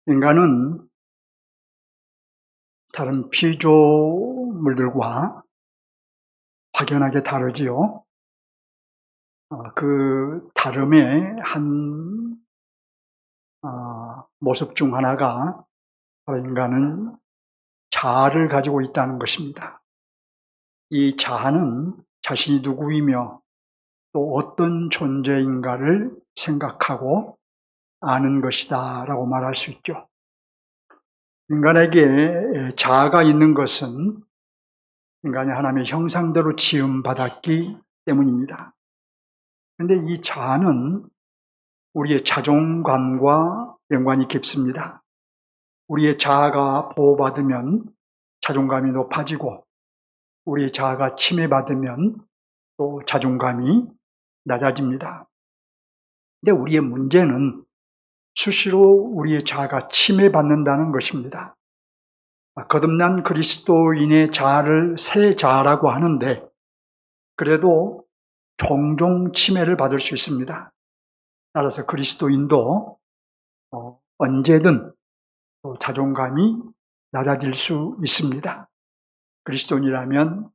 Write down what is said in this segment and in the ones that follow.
인간은 다른 피조물들과 확연하게 다르지요. 그 다름의 한 모습 중 하나가 인간은 자아를 가지고 있다는 것입니다. 이 자아는 자신이 누구이며 또 어떤 존재인가를 생각하고 아는 것이다 라고 말할 수 있죠. 인간에게 자아가 있는 것은 인간이 하나님의 형상대로 지음받았기 때문입니다. 그런데 이 자아는 우리의 자존감과 연관이 깊습니다. 우리의 자아가 보호받으면 자존감이 높아지고 우리의 자아가 침해받으면 또 자존감이 낮아집니다. 근데 우리의 문제는 수시로 우리의 자아가 침해받는다는 것입니다. 거듭난 그리스도인의 자아를 새 자아라고 하는데 그래도 종종 침해를 받을 수 있습니다. 따라서 그리스도인도 언제든 자존감이 낮아질 수 있습니다. 그리스도인이라면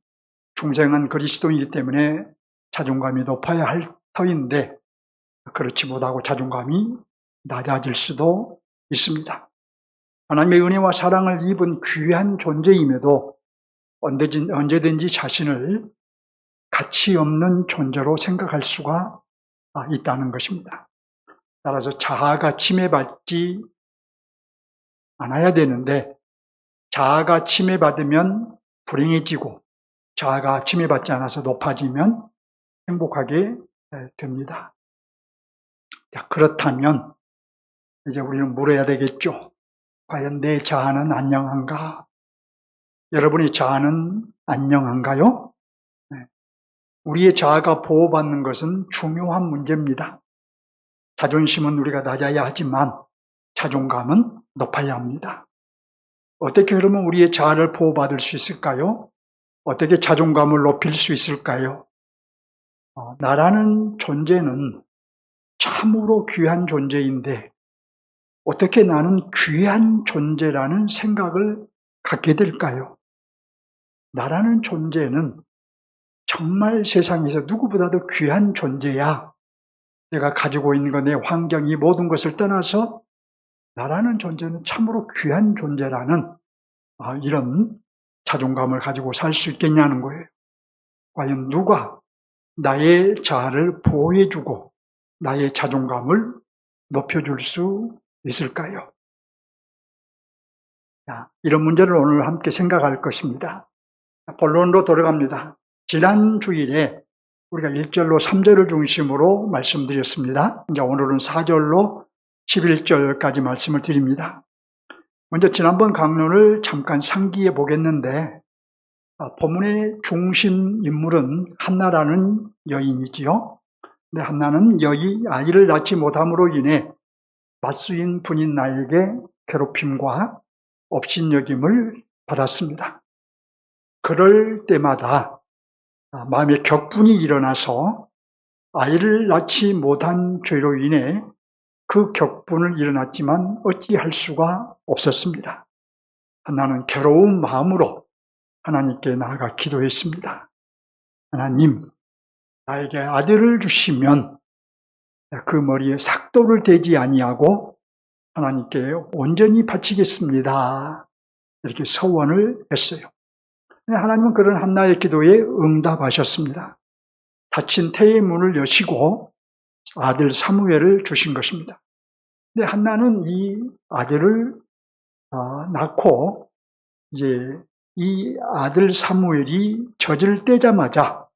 중생한 그리스도인이기 때문에 자존감이 높아야 할 터인데 그렇지 못하고 자존감이 낮아질 수도 있습니다. 하나님의 은혜와 사랑을 입은 귀한 존재임에도 언제든지 자신을 가치 없는 존재로 생각할 수가 있다는 것입니다. 따라서 자아가 침해받지 않아야 되는데 자아가 침해받으면 불행해지고 자아가 침해받지 않아서 높아지면 행복하게 됩니다. 자, 그렇다면 이제 우리는 물어야 되겠죠. 과연 내 자아는 안녕한가? 여러분의 자아는 안녕한가요? 우리의 자아가 보호받는 것은 중요한 문제입니다. 자존심은 우리가 낮아야 하지만 자존감은 높아야 합니다. 어떻게 그러면 우리의 자아를 보호받을 수 있을까요? 어떻게 자존감을 높일 수 있을까요? 나라는 존재는 참으로 귀한 존재인데 어떻게 나는 귀한 존재라는 생각을 갖게 될까요? 나라는 존재는 정말 세상에서 누구보다도 귀한 존재야. 내가 가지고 있는 것, 내 환경이 모든 것을 떠나서 나라는 존재는 참으로 귀한 존재라는 이런 자존감을 가지고 살 수 있겠냐는 거예요. 과연 누가 나의 자아를 보호해주고 나의 자존감을 높여줄 수 있을까요? 이런 문제를 오늘 함께 생각할 것입니다. 본론으로 돌아갑니다. 지난 주일에 우리가 1절로 3절을 중심으로 말씀드렸습니다. 이제 오늘은 4절로 11절까지 말씀을 드립니다. 먼저 지난번 강론을 잠깐 상기해 보겠는데 본문의 중심 인물은 한나라는 여인이지요. 근데 한나는 아이를 낳지 못함으로 인해 맞수인 분인 나에게 괴롭힘과 업신여김을 받았습니다. 그럴 때마다 마음에 격분이 일어나서 아이를 낳지 못한 죄로 인해 그 격분을 일어났지만 어찌할 수가 없었습니다. 한나는 괴로운 마음으로 하나님께 나아가 기도했습니다. 하나님, 나에게 아들을 주시면 그 머리에 삭도를 대지 아니하고 하나님께 온전히 바치겠습니다. 이렇게 서원을 했어요. 하나님은 그런 한나의 기도에 응답하셨습니다. 닫힌 태의 문을 여시고 아들 사무엘을 주신 것입니다. 근데 한나는 이 아들을 낳고 이제 이 아들 사무엘이 젖을 떼자마자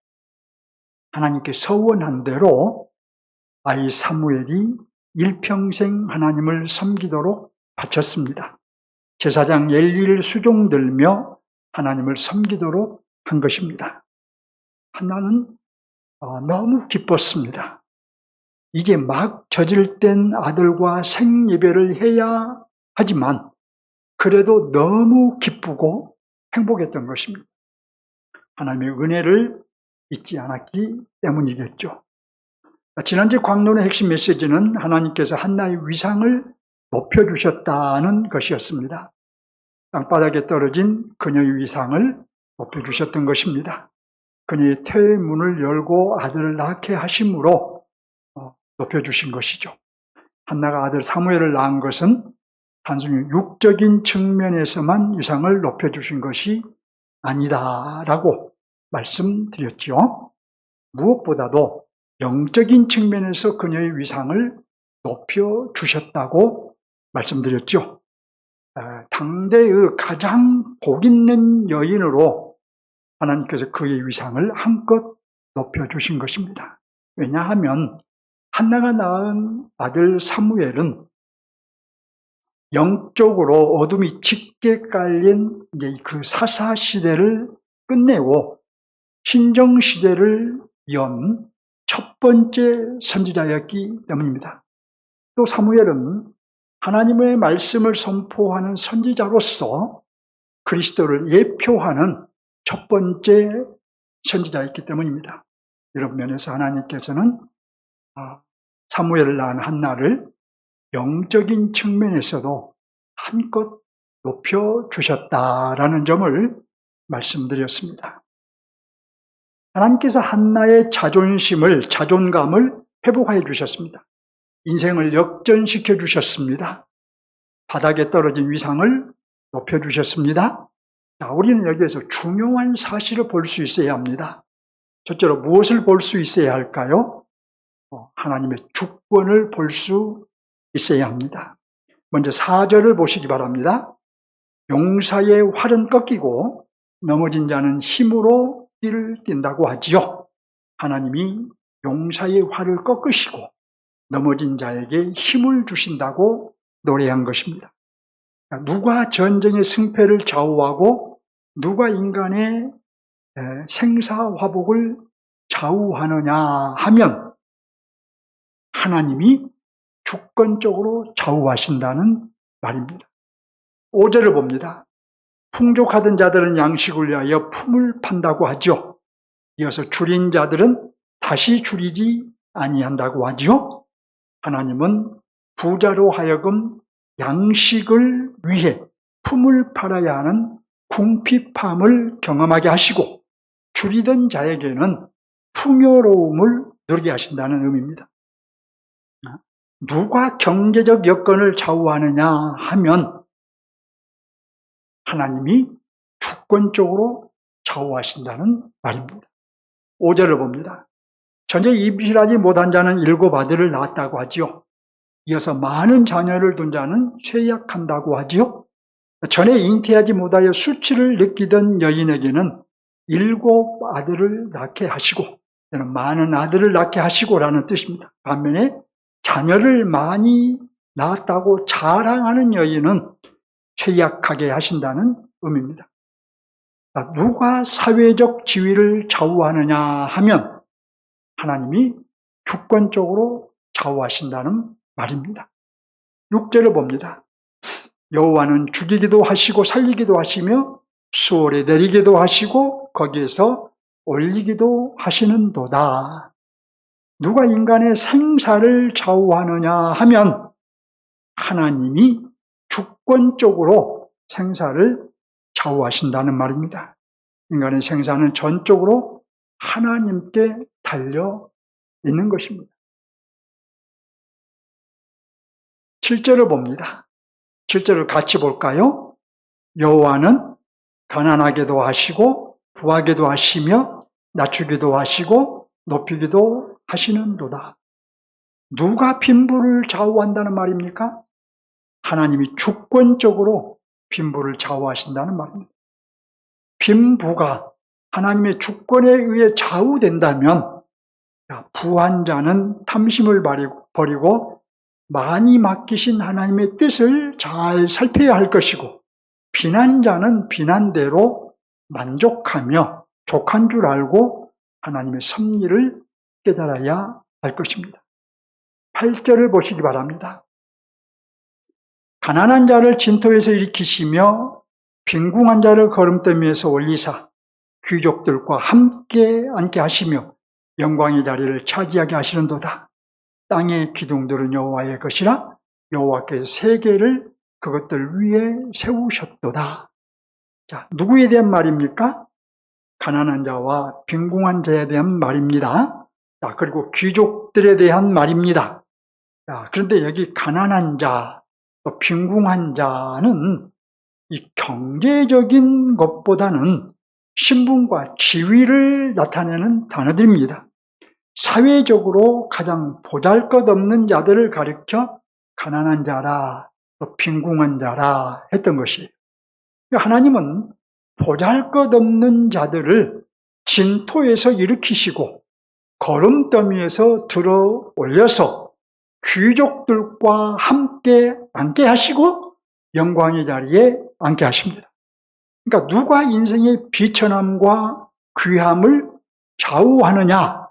하나님께 서원한 대로 아이 사무엘이 일평생 하나님을 섬기도록 바쳤습니다. 제사장 엘리를 수종들며 하나님을 섬기도록 한 것입니다. 한나는 너무 기뻤습니다. 이제 막 젖을 뗀 아들과 생예배를 해야 하지만 그래도 너무 기쁘고 행복했던 것입니다. 하나님의 은혜를 잊지 않았기 때문이겠죠. 지난주 강론의 핵심 메시지는 하나님께서 한나의 위상을 높여주셨다는 것이었습니다. 땅바닥에 떨어진 그녀의 위상을 높여주셨던 것입니다. 그녀의 태의 문을 열고 아들을 낳게 하심으로 높여주신 것이죠. 한나가 아들 사무엘을 낳은 것은 단순히 육적인 측면에서만 위상을 높여주신 것이 아니다라고 말씀드렸죠. 무엇보다도 영적인 측면에서 그녀의 위상을 높여주셨다고 말씀드렸죠. 당대의 가장 복 있는 여인으로 하나님께서 그의 위상을 한껏 높여주신 것입니다. 왜냐하면 한나가 낳은 아들 사무엘은 영적으로 어둠이 짙게 깔린 이제 그 사사 시대를 끝내고 신정 시대를 연 첫 번째 선지자였기 때문입니다. 또 사무엘은 하나님의 말씀을 선포하는 선지자로서 그리스도를 예표하는 첫 번째 선지자였기 때문입니다. 이런 면에서 하나님께서는 사무엘을 낳은 한나를 영적인 측면에서도 한껏 높여주셨다라는 점을 말씀드렸습니다. 하나님께서 한나의 자존감을 회복하여 주셨습니다. 인생을 역전시켜 주셨습니다. 바닥에 떨어진 위상을 높여주셨습니다. 우리는 여기에서 중요한 사실을 볼 수 있어야 합니다. 첫째로 무엇을 볼 수 있어야 할까요? 하나님의 주권을 볼 수 있어야 합니다. 먼저 4절을 보시기 바랍니다. 용사의 활은 꺾이고 넘어진 자는 힘으로 띠를 띈다고 하지요. 하나님이 용사의 활을 꺾으시고 넘어진 자에게 힘을 주신다고 노래한 것입니다. 누가 전쟁의 승패를 좌우하고 누가 인간의 생사화복을 좌우하느냐 하면 하나님이 주권적으로 좌우하신다는 말입니다. 5절을 봅니다. 풍족하던 자들은 양식을 위하여 품을 판다고 하죠. 이어서 줄인 자들은 다시 줄이지 아니한다고 하죠. 하나님은 부자로 하여금 양식을 위해 품을 팔아야 하는 궁핍함을 경험하게 하시고 줄이던 자에게는 풍요로움을 누리게 하신다는 의미입니다. 누가 경제적 여건을 좌우하느냐 하면 하나님이 주권적으로 좌우하신다는 말입니다. 5절을 봅니다. 전에 임신하지 못한 자는 7 아들을 낳았다고 하지요. 이어서 많은 자녀를 둔 자는 쇠약한다고 하지요. 전에 잉태하지 못하여 수치를 느끼던 여인에게는 7 아들을 낳게 하시고, 많은 아들을 낳게 하시고라는 뜻입니다. 반면에 자녀를 많이 낳았다고 자랑하는 여인은 쇠약하게 하신다는 의미입니다. 누가 사회적 지위를 좌우하느냐 하면 하나님이 주권적으로 좌우하신다는 말입니다. 6절을 봅니다. 여호와는 죽이기도 하시고 살리기도 하시며 수월에 내리기도 하시고 거기에서 올리기도 하시는도다. 누가 인간의 생사를 좌우하느냐 하면 하나님이 주권적으로 생사를 좌우하신다는 말입니다. 인간의 생사는 전적으로 하나님께 달려 있는 것입니다. 7절을 봅니다. 7절을 같이 볼까요? 여호와는 가난하게도 하시고 부하게도 하시며 낮추기도 하시고 높이기도 하시는도다. 누가 빈부를 좌우한다는 말입니까? 하나님이 주권적으로 빈부를 좌우하신다는 말입니다. 빈부가 하나님의 주권에 의해 좌우된다면 부한 자는 탐심을 버리고 많이 맡기신 하나님의 뜻을 잘 살펴야 할 것이고 빈한 자는 빈한대로 만족하며 족한 줄 알고 하나님의 섭리를 깨달아야 할 것입니다. 8절을 보시기 바랍니다. 가난한 자를 진토에서 일으키시며 빈궁한 자를 거름더미에서 올리사 귀족들과 함께 앉게 하시며 영광의 자리를 차지하게 하시는도다. 땅의 기둥들은 여호와의 것이라 여호와께서 세계를 그것들 위에 세우셨도다. 자, 누구에 대한 말입니까? 가난한 자와 빈궁한 자에 대한 말입니다. 자, 그리고 귀족들에 대한 말입니다. 자, 그런데 여기 가난한 자, 또 빈궁한 자는 이 경제적인 것보다는 신분과 지위를 나타내는 단어들입니다. 사회적으로 가장 보잘것없는 자들을 가리켜 가난한 자라, 또 빈궁한 자라 했던 것이에요. 하나님은 보잘것없는 자들을 진토에서 일으키시고 거름더미에서 들어 올려서 귀족들과 함께 앉게 하시고 영광의 자리에 앉게 하십니다. 그러니까 누가 인생의 비천함과 귀함을 좌우하느냐?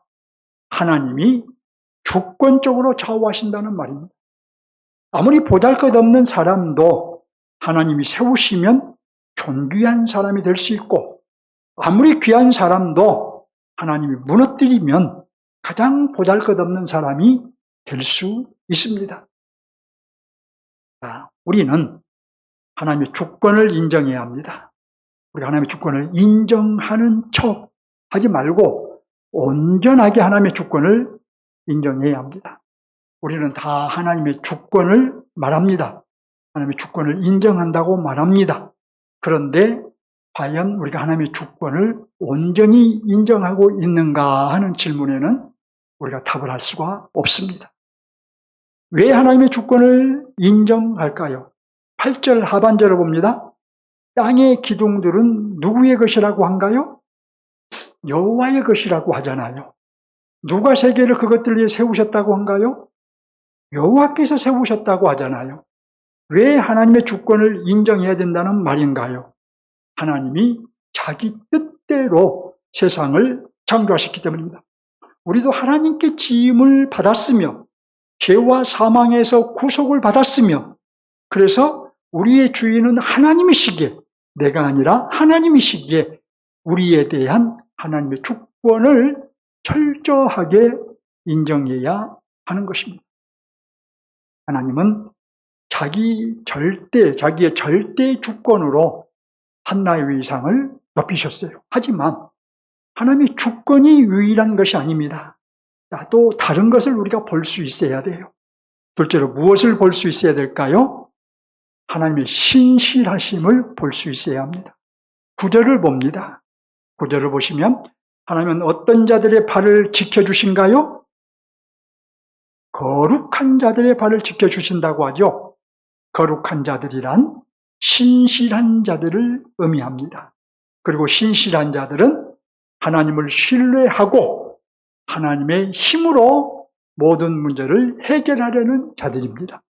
하나님이 주권적으로 좌우하신다는 말입니다. 아무리 보잘것없는 사람도 하나님이 세우시면 존귀한 사람이 될 수 있고, 아무리 귀한 사람도 하나님이 무너뜨리면 가장 보잘것없는 사람이 될 수 있습니다. 우리는 하나님의 주권을 인정해야 합니다. 우리가 하나님의 주권을 인정하는 척 하지 말고 온전하게 하나님의 주권을 인정해야 합니다. 우리는 다 하나님의 주권을 말합니다. 하나님의 주권을 인정한다고 말합니다. 그런데 과연 우리가 하나님의 주권을 온전히 인정하고 있는가 하는 질문에는 우리가 답을 할 수가 없습니다. 왜 하나님의 주권을 인정할까요? 8절 하반절을 봅니다. 땅의 기둥들은 누구의 것이라고 한가요? 여호와의 것이라고 하잖아요. 누가 세계를 그것들 위해 세우셨다고 한가요? 여호와께서 세우셨다고 하잖아요. 왜 하나님의 주권을 인정해야 된다는 말인가요? 하나님이 자기 뜻대로 세상을 창조하셨기 때문입니다. 우리도 하나님께 지음을 받았으며 죄와 사망에서 구속을 받았으며, 그래서 우리의 주인은 하나님이시기에, 내가 아니라 하나님이시기에 우리에 대한 하나님의 주권을 철저하게 인정해야 하는 것입니다. 하나님은 자기의 절대 주권으로 한나의 위상을 높이셨어요. 하지만 하나님의 주권이 유일한 것이 아닙니다. 또 다른 것을 우리가 볼 수 있어야 돼요. 둘째로 무엇을 볼 수 있어야 될까요? 하나님의 신실하심을 볼 수 있어야 합니다. 9절을 봅니다. 9절을 보시면 하나님은 어떤 자들의 발을 지켜주신가요? 거룩한 자들의 발을 지켜주신다고 하죠. 거룩한 자들이란 신실한 자들을 의미합니다. 그리고 신실한 자들은 하나님을 신뢰하고 하나님의 힘으로 모든 문제를 해결하려는 자들입니다.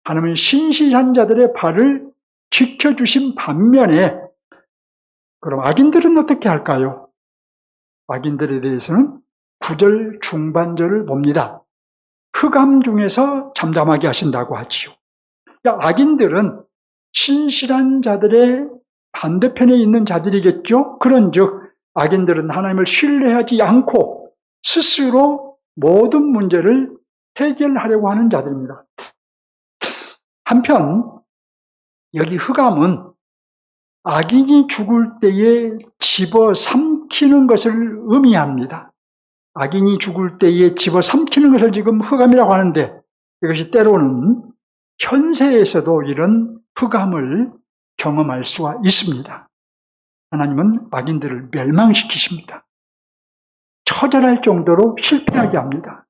하나님은 신실한 자들의 발을 지켜주신 반면에, 그럼 악인들은 어떻게 할까요? 악인들에 대해서는 9절 중반절을 봅니다. 흑암 중에서 잠잠하게 하신다고 하지요. 악인들은 신실한 자들의 반대편에 있는 자들이겠죠. 그런즉 악인들은 하나님을 신뢰하지 않고 스스로 모든 문제를 해결하려고 하는 자들입니다. 한편 여기 흑암은 악인이 죽을 때에 집어삼키는 것을 의미합니다. 악인이 죽을 때에 집어삼키는 것을 지금 흑암이라고 하는데, 이것이 때로는 현세에서도 이런 흑암을 경험할 수가 있습니다. 하나님은 악인들을 멸망시키십니다. 처절할 정도로 실패하게 합니다.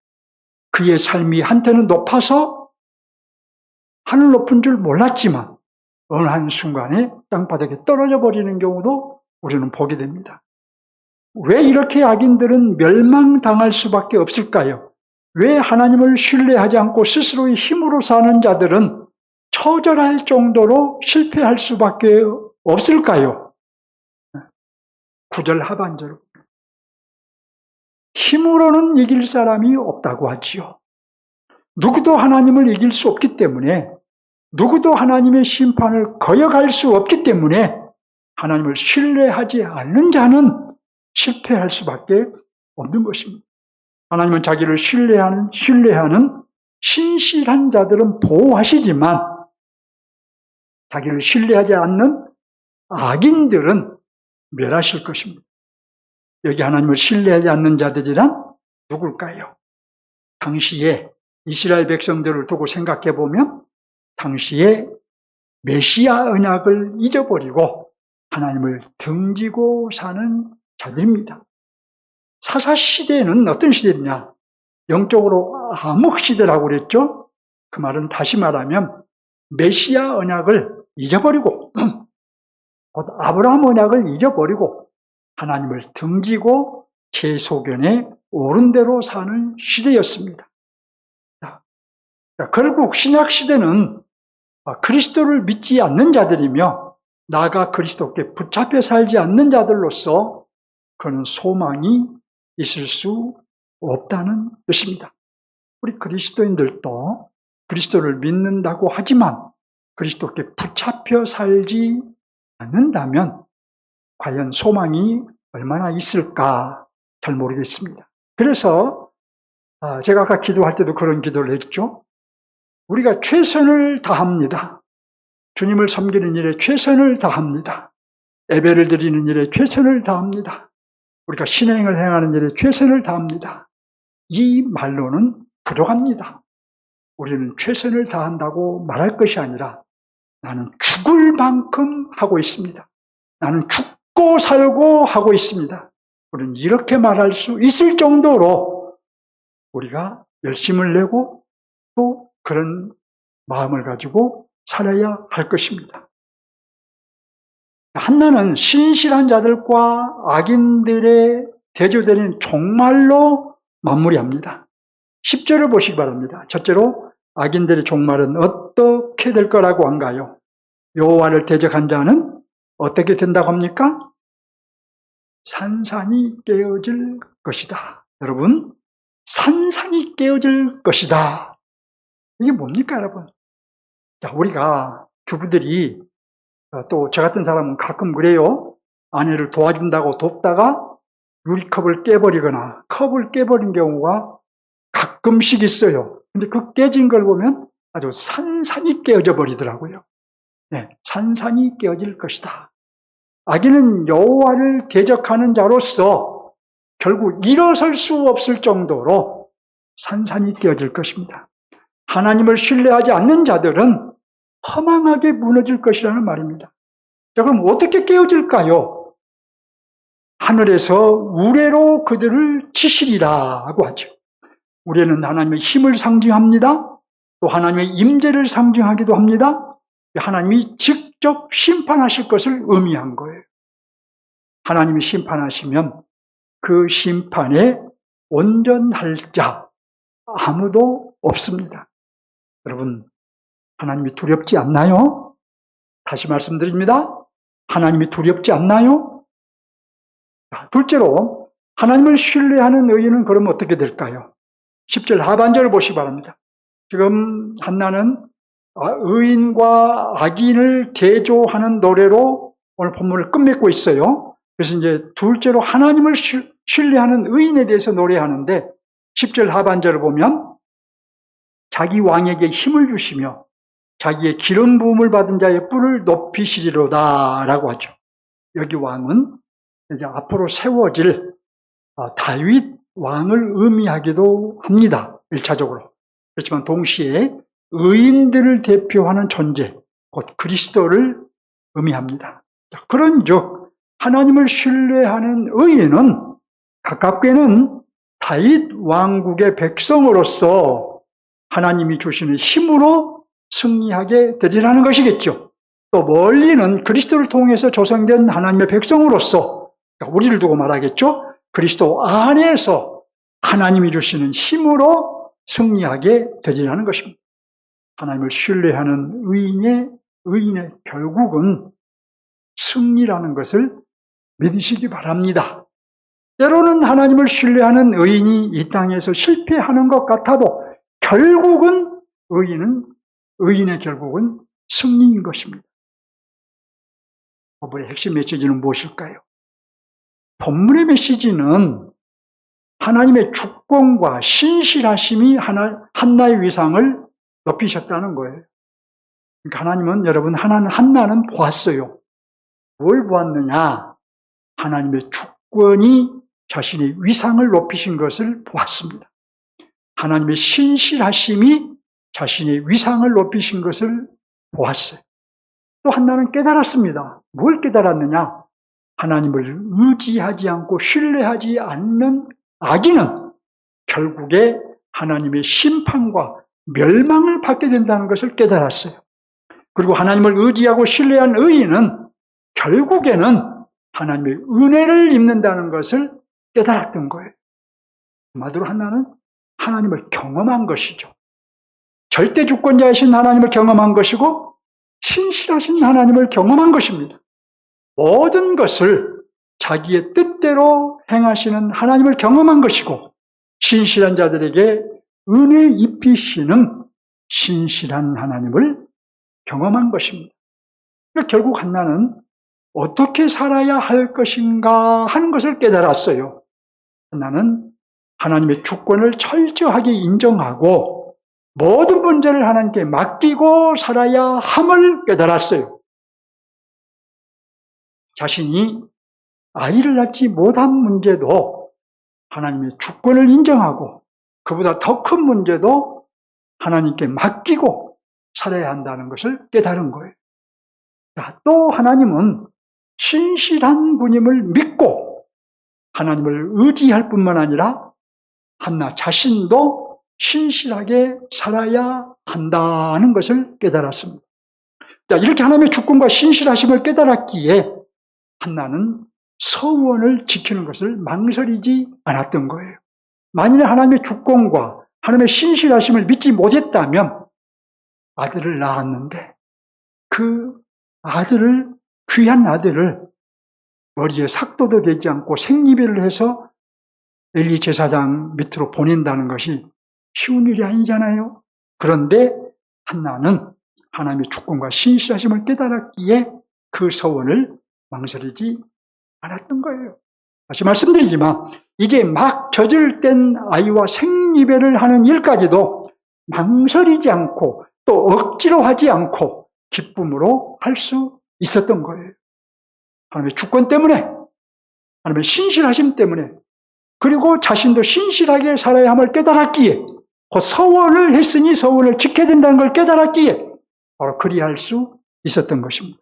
그의 삶이 한때는 높아서 하늘 높은 줄 몰랐지만 어느 한순간에 땅바닥에 떨어져 버리는 경우도 우리는 보게 됩니다. 왜 이렇게 악인들은 멸망당할 수밖에 없을까요? 왜 하나님을 신뢰하지 않고 스스로의 힘으로 사는 자들은 처절할 정도로 실패할 수밖에 없을까요? 9절 하반절. 힘으로는 이길 사람이 없다고 하지요. 누구도 하나님을 이길 수 없기 때문에, 누구도 하나님의 심판을 거역할 수 없기 때문에 하나님을 신뢰하지 않는 자는 실패할 수밖에 없는 것입니다. 하나님은 자기를 신뢰하는 신실한 자들은 보호하시지만 자기를 신뢰하지 않는 악인들은 멸하실 것입니다. 여기 하나님을 신뢰하지 않는 자들이란 누굴까요? 당시에 이스라엘 백성들을 두고 생각해 보면 당시에 메시아 언약을 잊어버리고 하나님을 등지고 사는 자들입니다. 사사시대는 어떤 시대냐? 영적으로 암흑시대라고 그랬죠? 그 말은 다시 말하면 메시아 언약을 잊어버리고 곧 아브라함 언약을 잊어버리고 하나님을 등지고 제 소견에 옳은 대로 사는 시대였습니다. 결국 신약시대는 그리스도를 믿지 않는 자들이며 나아가 그리스도께 붙잡혀 살지 않는 자들로서 그는 소망이 있을 수 없다는 뜻입니다. 우리 그리스도인들도 그리스도를 믿는다고 하지만 그리스도께 붙잡혀 살지 않는다면 과연 소망이 얼마나 있을까 잘 모르겠습니다. 그래서 제가 아까 기도할 때도 그런 기도를 했죠. 우리가 최선을 다합니다. 주님을 섬기는 일에 최선을 다합니다. 예배를 드리는 일에 최선을 다합니다. 우리가 신행을 행하는 일에 최선을 다합니다. 이 말로는 부족합니다. 우리는 최선을 다한다고 말할 것이 아니라 나는 죽을 만큼 하고 있습니다. 나는 죽고 살고 하고 있습니다. 우리는 이렇게 말할 수 있을 정도로 우리가 열심을 내고 또 그런 마음을 가지고 살아야 할 것입니다. 한나는 신실한 자들과 악인들의 대조되는 종말로 마무리합니다. 10절을 보시기 바랍니다. 첫째로 악인들의 종말은 어떻게 될 거라고 한가요? 여호와를 대적한 자는 어떻게 된다고 합니까? 산산이 깨어질 것이다. 여러분, 산산이 깨어질 것이다. 이게 뭡니까, 여러분? 자, 우리가 주부들이 또 저 같은 사람은 가끔 그래요. 아내를 도와준다고 돕다가 유리컵을 깨버리거나 컵을 깨버린 경우가 가끔씩 있어요. 근데 그 깨진 걸 보면 아주 산산이 깨어져 버리더라고요. 네, 산산이 깨어질 것이다. 악인은 여호와를 대적하는 자로서 결국 일어설 수 없을 정도로 산산이 깨어질 것입니다. 하나님을 신뢰하지 않는 자들은 허망하게 무너질 것이라는 말입니다. 자, 그럼 어떻게 깨어질까요? 하늘에서 우레로 그들을 치시리라고 하죠. 우레는 하나님의 힘을 상징합니다. 또 하나님의 임재를 상징하기도 합니다. 하나님이 직접 심판하실 것을 의미한 거예요. 하나님이 심판하시면 그 심판에 온전할 자 아무도 없습니다. 여러분, 하나님이 두렵지 않나요? 다시 말씀드립니다. 하나님이 두렵지 않나요? 둘째로 하나님을 신뢰하는 의인은 그럼 어떻게 될까요? 10절 하반절을 보시기 바랍니다. 지금 한나는 의인과 악인을 대조하는 노래로 오늘 본문을 끝맺고 있어요. 그래서 이제 둘째로 하나님을 신뢰하는 의인에 대해서 노래하는데 10절 하반절을 보면 자기 왕에게 힘을 주시며 자기의 기름 부음을 받은 자의 뿔을 높이시리로다 라고 하죠. 여기 왕은 이제 앞으로 세워질 다윗 왕을 의미하기도 합니다. 1차적으로. 그렇지만 동시에 의인들을 대표하는 존재, 곧 그리스도를 의미합니다. 그런즉 하나님을 신뢰하는 의인은 가깝게는 다윗 왕국의 백성으로서 하나님이 주시는 힘으로 승리하게 되리라는 것이겠죠. 또 멀리는 그리스도를 통해서 조성된 하나님의 백성으로서 우리를 두고 말하겠죠. 그리스도 안에서 하나님이 주시는 힘으로 승리하게 되리라는 것입니다. 하나님을 신뢰하는 의인의 결국은 승리라는 것을 믿으시기 바랍니다. 때로는 하나님을 신뢰하는 의인이 이 땅에서 실패하는 것 같아도 결국은 의인의 결국은 승리인 것입니다. 본문의 핵심 메시지는 무엇일까요? 본문의 메시지는 하나님의 주권과 신실하심이 한나의 위상을 높이셨다는 거예요. 그러니까 하나님은, 여러분, 한나는 보았어요. 뭘 보았느냐? 하나님의 주권이 자신의 위상을 높이신 것을 보았습니다. 하나님의 신실하심이 자신의 위상을 높이신 것을 보았어요. 또 한나는 깨달았습니다. 뭘 깨달았느냐? 하나님을 의지하지 않고 신뢰하지 않는 악인은 결국에 하나님의 심판과 멸망을 받게 된다는 것을 깨달았어요. 그리고 하나님을 의지하고 신뢰한 의인은 결국에는 하나님의 은혜를 입는다는 것을 깨달았던 거예요. 한마디로 한나는 하나님을 경험한 것이죠. 절대 주권자이신 하나님을 경험한 것이고 신실하신 하나님을 경험한 것입니다. 모든 것을 자기의 뜻대로 행하시는 하나님을 경험한 것이고 신실한 자들에게 은혜 입히시는 신실한 하나님을 경험한 것입니다. 결국 한나는 어떻게 살아야 할 것인가 하는 것을 깨달았어요. 한나는 하나님의 주권을 철저하게 인정하고 모든 문제를 하나님께 맡기고 살아야 함을 깨달았어요. 자신이 아이를 낳지 못한 문제도 하나님의 주권을 인정하고 그보다 더 큰 문제도 하나님께 맡기고 살아야 한다는 것을 깨달은 거예요. 또 하나님은 신실한 분임을 믿고 하나님을 의지할 뿐만 아니라 한나 자신도 신실하게 살아야 한다는 것을 깨달았습니다. 이렇게 하나님의 주권과 신실하심을 깨달았기에 한나는 서원을 지키는 것을 망설이지 않았던 거예요. 만일에 하나님의 주권과 하나님의 신실하심을 믿지 못했다면 아들을 낳았는데 그 아들을, 귀한 아들을 머리에 삭도도 되지 않고 생리배를 해서 엘리 제사장 밑으로 보낸다는 것이 쉬운 일이 아니잖아요. 그런데 한나는 하나님의 주권과 신실하심을 깨달았기에 그 서원을 망설이지 않았던 거예요. 다시 말씀드리지만 이제 막 젖을 땐 아이와 생리배를 하는 일까지도 망설이지 않고 또 억지로 하지 않고 기쁨으로 할 수 있었던 거예요. 하나님의 주권 때문에, 하나님의 신실하심 때문에, 그리고 자신도 신실하게 살아야 함을 깨달았기에, 그 서원을 했으니 서원을 지켜야 된다는 걸 깨달았기에 바로 그리할 수 있었던 것입니다.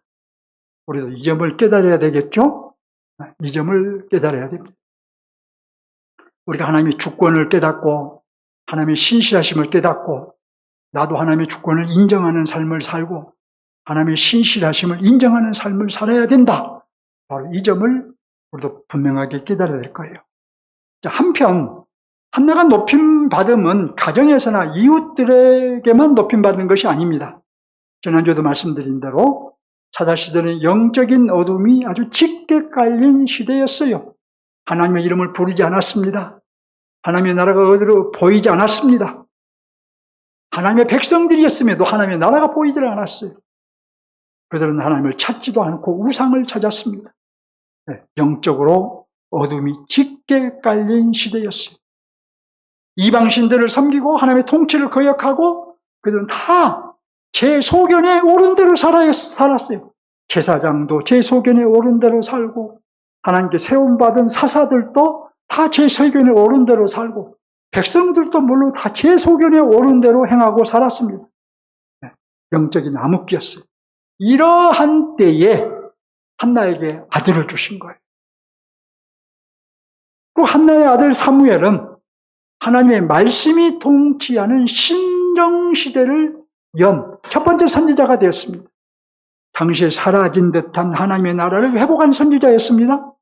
우리도 이 점을 깨달아야 되겠죠? 이 점을 깨달아야 됩니다. 우리가 하나님의 주권을 깨닫고 하나님의 신실하심을 깨닫고 나도 하나님의 주권을 인정하는 삶을 살고 하나님의 신실하심을 인정하는 삶을 살아야 된다. 바로 이 점을 우리도 분명하게 깨달아야 될 거예요. 한편 한나가 높임받음은 가정에서나 이웃들에게만 높임받는 것이 아닙니다. 지난주에도 말씀드린 대로 사사시대는 영적인 어둠이 아주 짙게 깔린 시대였어요. 하나님의 이름을 부르지 않았습니다. 하나님의 나라가 어디로 보이지 않았습니다. 하나님의 백성들이었음에도 하나님의 나라가 보이질 않았어요. 그들은 하나님을 찾지도 않고 우상을 찾았습니다. 영적으로 어둠이 짙게 깔린 시대였어요. 이방신들을 섬기고 하나님의 통치를 거역하고 그들은 다 제 소견에 옳은 대로 살았어요. 제사장도 제 소견에 옳은 대로 살고 하나님께 세움받은 사사들도 다 제 소견에 옳은 대로 살고 백성들도 물론 다 제 소견에 옳은 대로 행하고 살았습니다. 영적인 암흑기였어요. 이러한 때에 한나에게 아들을 주신 거예요. 그 한나의 아들 사무엘은 하나님의 말씀이 통치하는 신정시대를 연 첫 번째 선지자가 되었습니다. 당시에 사라진 듯한 하나님의 나라를 회복한 선지자였습니다.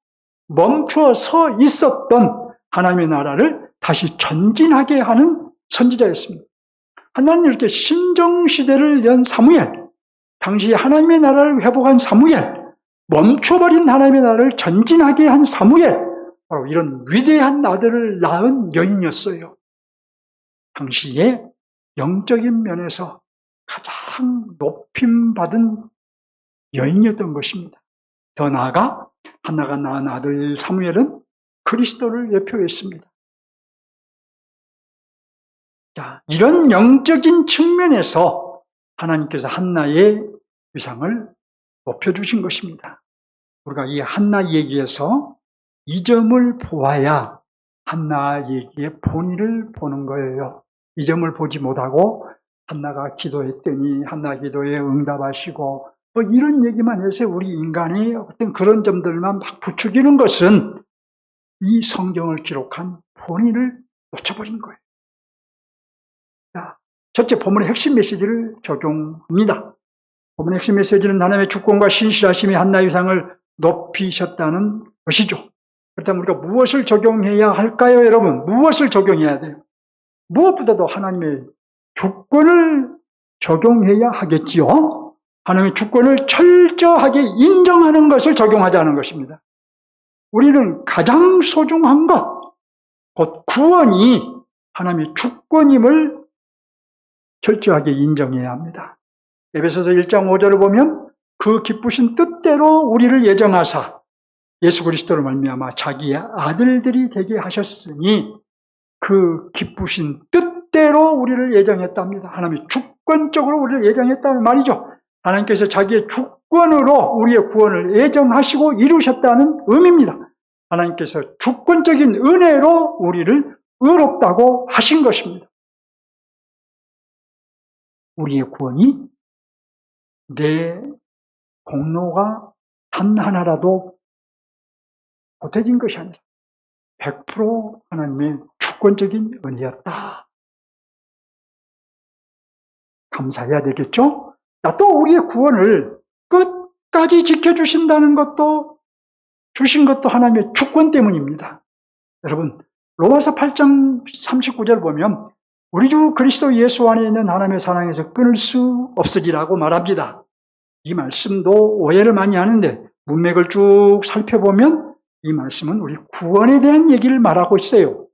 멈추어 서 있었던 하나님의 나라를 다시 전진하게 하는 선지자였습니다. 하나님 이렇게 신정시대를 연 사무엘, 당시 하나님의 나라를 회복한 사무엘, 멈춰버린 하나님의 나라를 전진하게 한 사무엘, 바로 이런 위대한 아들을 낳은 여인이었어요. 당시에 영적인 면에서 가장 높임받은 여인이었던 것입니다. 더 나아가 한나가 낳은 아들 사무엘은 그리스도를 예표했습니다. 자, 이런 영적인 측면에서 하나님께서 한나의 위상을 높여주신 것입니다. 우리가 이 한나 얘기에서 이 점을 보아야 한나 얘기의 본의를 보는 거예요. 이 점을 보지 못하고 한나가 기도했더니 한나 기도에 응답하시고 뭐 이런 얘기만 해서 우리 인간이 어떤 그런 점들만 막 부추기는 것은 이 성경을 기록한 본의를 놓쳐버린 거예요. 자, 첫째 본문의 핵심 메시지를 적용합니다. 본문의 핵심 메시지는 하나님의 주권과 신실하심이 한나의 위상을 높이셨다는 것이죠. 그렇다면 우리가 무엇을 적용해야 할까요, 여러분? 무엇을 적용해야 돼요? 무엇보다도 하나님의 주권을 적용해야 하겠지요. 하나님의 주권을 철저하게 인정하는 것을 적용하자는 것입니다. 우리는 가장 소중한 것, 곧 구원이 하나님의 주권임을 철저하게 인정해야 합니다. 에베소서 1장 5절을 보면 그 기쁘신 뜻대로 우리를 예정하사 예수 그리스도로 말미암아 자기의 아들들이 되게 하셨으니 그 기쁘신 뜻대로 우리를 예정했답니다. 하나님이 주권적으로 우리를 예정했다는 말이죠. 하나님께서 자기의 주권으로 우리의 구원을 예정하시고 이루셨다는 의미입니다. 하나님께서 주권적인 은혜로 우리를 의롭다고 하신 것입니다. 우리의 구원이 내 공로가 단 하나라도 보태진 것이 아니라 100% 하나님의 주권적인 은혜였다. 감사해야 되겠죠? 또 우리의 구원을 끝까지 지켜주신다는 것도, 주신 것도 하나님의 주권 때문입니다. 여러분, 로마서 8장 39절 보면 우리 주 그리스도 예수 안에 있는 하나님의 사랑에서 끊을 수 없으리라고 말합니다. 이 말씀도 오해를 많이 하는데 문맥을 쭉 살펴보면 이 말씀은 우리 구원에 대한 얘기를 말하고 있어요.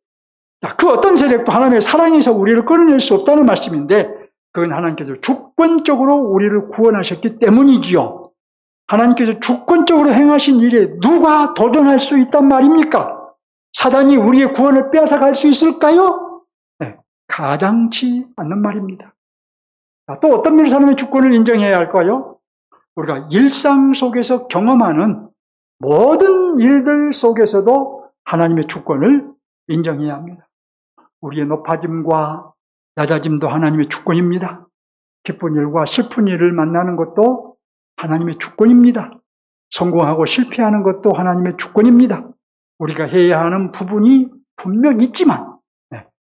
자, 그 어떤 세력도 하나님의 사랑에서 우리를 끊어낼 수 없다는 말씀인데 그건 하나님께서 주권적으로 우리를 구원하셨기 때문이지요. 하나님께서 주권적으로 행하신 일에 누가 도전할 수 있단 말입니까? 사단이 우리의 구원을 빼앗아갈 수 있을까요? 네, 가당치 않는 말입니다. 자, 또 어떤 면에서 하나님의 주권을 인정해야 할까요? 우리가 일상 속에서 경험하는 모든 일들 속에서도 하나님의 주권을 인정해야 합니다. 우리의 높아짐과 낮아짐도 하나님의 주권입니다. 기쁜 일과 슬픈 일을 만나는 것도 하나님의 주권입니다. 성공하고 실패하는 것도 하나님의 주권입니다. 우리가 해야 하는 부분이 분명 있지만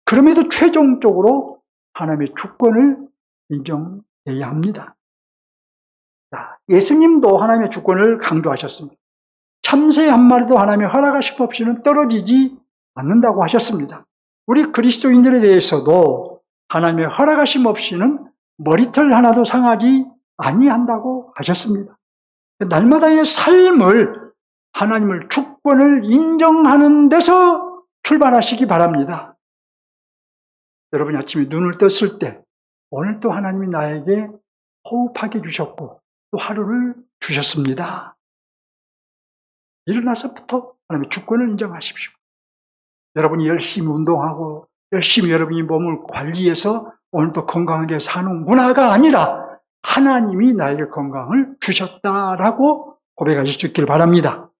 그럼에도 최종적으로 하나님의 주권을 인정해야 합니다. 예수님도 하나님의 주권을 강조하셨습니다. 참새 한 마리도 하나님의 허락하심 없이는 떨어지지 않는다고 하셨습니다. 우리 그리스도인들에 대해서도 하나님의 허락하심 없이는 머리털 하나도 상하지 아니한다고 하셨습니다. 날마다의 삶을 하나님을 주권을 인정하는 데서 출발하시기 바랍니다. 여러분이 아침에 눈을 떴을 때 오늘 또 하나님이 나에게 호흡하게 주셨고 또 하루를 주셨습니다. 일어나서부터 하나님의 주권을 인정하십시오. 여러분이 열심히 운동하고 열심히 여러분이 몸을 관리해서 오늘도 건강하게 사는 문화가 아니라 하나님이 나에게 건강을 주셨다라고 고백하실 수 있기를 바랍니다.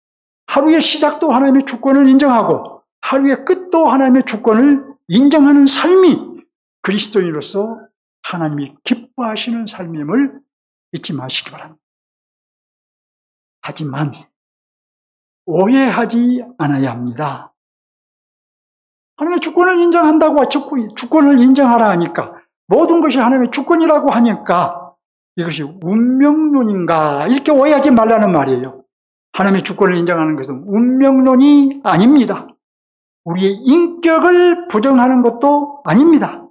하루의 시작도 하나님의 주권을 인정하고 하루의 끝도 하나님의 주권을 인정하는 삶이 그리스도인으로서 하나님이 기뻐하시는 삶임을 잊지 마시기 바랍니다. 하지만 오해하지 않아야 합니다. 하나님의 주권을 인정한다고 주권을 인정하라 하니까 모든 것이 하나님의 주권이라고 하니까 이것이 운명론인가 이렇게 오해하지 말라는 말이에요. 하나님의 주권을 인정하는 것은 운명론이 아닙니다. 우리의 인격을 부정하는 것도 아닙니다.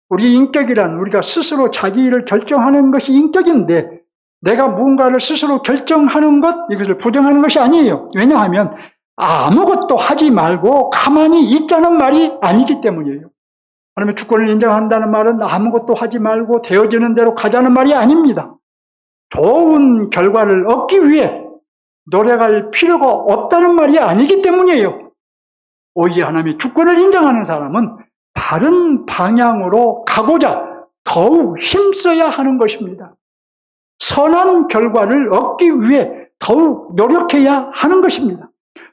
우리의 인격이란 우리가 스스로 자기 일을 결정하는 것이 인격인데 내가 무언가를 스스로 결정하는 것, 이것을 부정하는 것이 아니에요. 왜냐하면 아무것도 하지 말고 가만히 있자는 말이 아니기 때문이에요. 하나님의 주권을 인정한다는 말은 아무것도 하지 말고 되어지는 대로 가자는 말이 아닙니다. 좋은 결과를 얻기 위해 노력할 필요가 없다는 말이 아니기 때문이에요. 오히려 하나님의 주권을 인정하는 사람은 바른 방향으로 가고자 더욱 힘써야 하는 것입니다. 선한 결과를 얻기 위해 더욱 노력해야 하는 것입니다.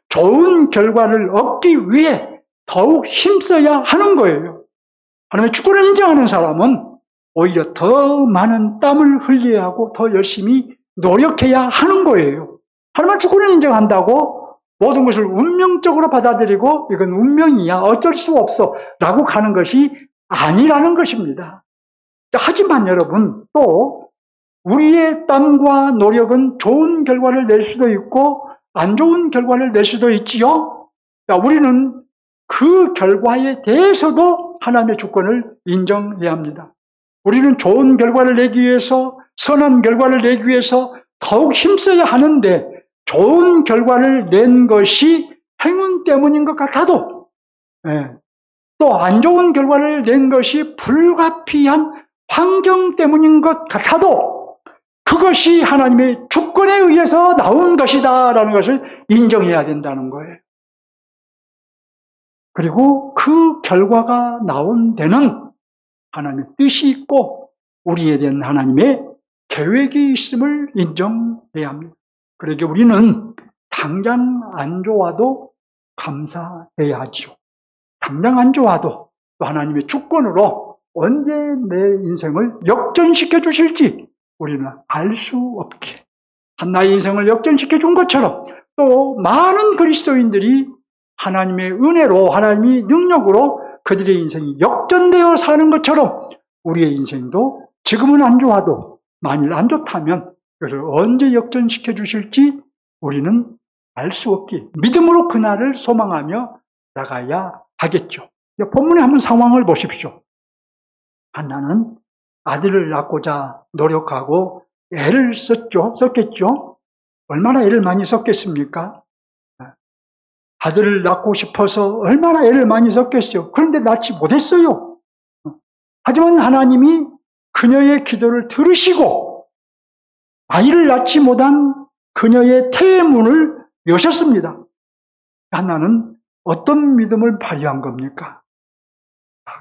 좋은 결과를 얻기 위해 더욱 힘써야 하는 거예요. 하나님의 주권을 인정하는 사람은 오히려 더 많은 땀을 흘려야 하고 더 열심히 노력해야 하는 거예요. 하나님의 주권을 인정한다고 모든 것을 운명적으로 받아들이고 이건 운명이야 어쩔 수 없어 라고 가는 것이 아니라는 것입니다. 하지만 여러분, 또 우리의 땀과 노력은 좋은 결과를 낼 수도 있고 안 좋은 결과를 낼 수도 있지요. 우리는 그 결과에 대해서도 하나님의 주권을 인정해야 합니다. 우리는 좋은 결과를 내기 위해서, 선한 결과를 내기 위해서 더욱 힘써야 하는데, 좋은 결과를 낸 것이 행운 때문인 것 같아도, 또 안 좋은 결과를 낸 것이 불가피한 환경 때문인 것 같아도 그것이 하나님의 주권에 의해서 나온 것이다라는 것을 인정해야 된다는 거예요. 그리고 그 결과가 나온 데는 하나님의 뜻이 있고 우리에 대한 하나님의 계획이 있음을 인정해야 합니다. 그러기에 우리는 당장 안 좋아도 감사해야 하죠. 당장 안 좋아도 또 하나님의 주권으로 언제 내 인생을 역전시켜 주실지 우리는 알 수 없게, 한나의 인생을 역전시켜 준 것처럼 또 많은 그리스도인들이 하나님의 은혜로, 하나님의 능력으로 그들의 인생이 역전되어 사는 것처럼 우리의 인생도 지금은 안 좋아도 만일 안 좋다면 그것을 언제 역전시켜 주실지 우리는 알 수 없기, 믿음으로 그날을 소망하며 나가야 하겠죠. 본문의 한번 상황을 보십시오. 한나는 아들을 낳고자 노력하고 애를 썼겠죠. 얼마나 애를 많이 썼겠습니까? 아들을 낳고 싶어서 얼마나 애를 많이 썼겠어요. 그런데 낳지 못했어요. 하지만 하나님이 그녀의 기도를 들으시고 아이를 낳지 못한 그녀의 태의 문을 여셨습니다. 한나는 어떤 믿음을 발휘한 겁니까?